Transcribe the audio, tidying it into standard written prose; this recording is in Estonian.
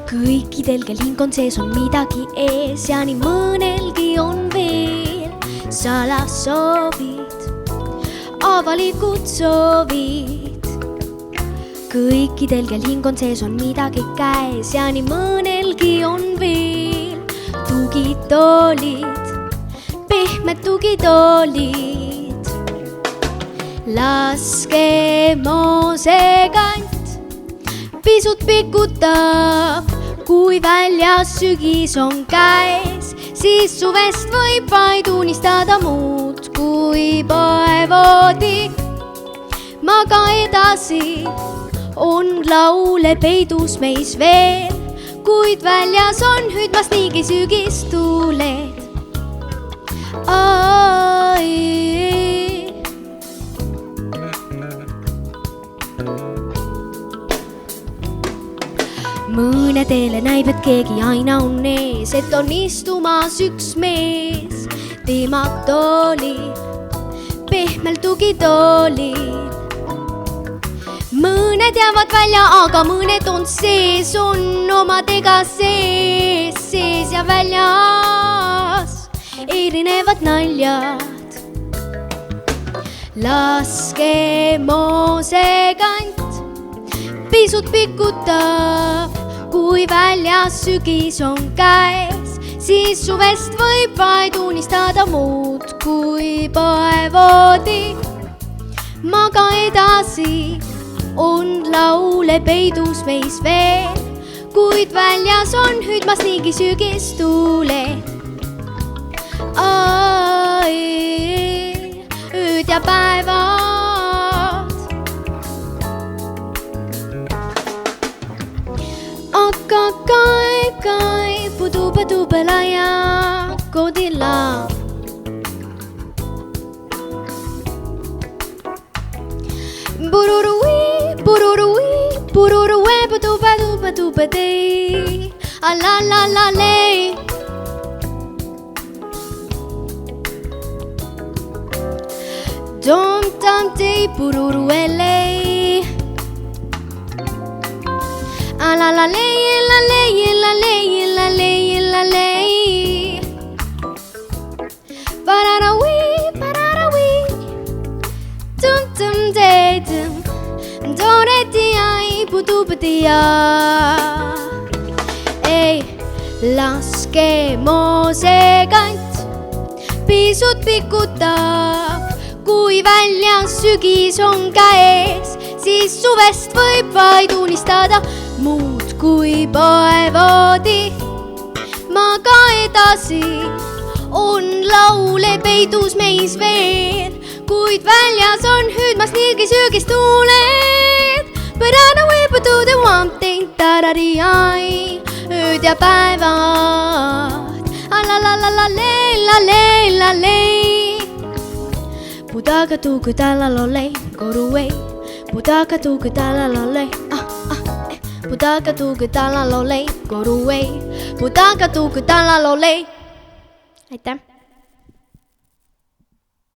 kõikidel, kel hing on sees, on midagi ees ja nii mõnelgi on veel salasoovid, avalikud soovid. kõikidel, kel hing on sees, on midagi käes ja nii mõnelgi on veel tugitoolid, pehmed tugitoolid. Laskemosekant pisut pikutab, kui väljas sügis on käes, siis suvest võib vaid unistada muud kui poevoodi. maga edasi, on laule peidus meis veel, kuid väljas on hüüdmas niigi sügistuuled. Mõnedele näib, et keegi aina on ees, et on istumas üks mees, teemab toolil, pehmelt tugitoolil. mõned jäävad välja, aga mõned on sees, on omadega sees ja väljas erinevad naljad. Laskemosekant pisut pikutab, kui väljas sügis on käes, siis suvest võib vaid unistada muud kui poevoodi. maga edasi, on laule peidus meis veel, kuid väljas on hüüdmas niigi sügistuuled. ööd ja päevad, aga kai pudu-pudu-pela ja kodilla. Bururui, pudu-pudu-pudu-pudu-pede, alalalale. Dom-tam-tei, pururuele, alalale, lale, lale, lale, lale. Pararawi, tum-tum-de-tum, dore-ti-ai, pudu-pudu-ya. Ei, laskemosekant pisut pikutab, kui väljas sügis on käes, siis suvest võib vaid unistada muud kui poevoodi. maga edasi, on laule peidus meis veel, kuid väljas on hüüdmas niigi sügistuuled. Põrana võib do the one thing, tarariai, ööd ja päevad, alalalale. Pudaga tuugu talalole, koruei, pudaga tuugu talalole, pudaga tuugu talalole, koruei, pudaga tuugu talalole. aitäh!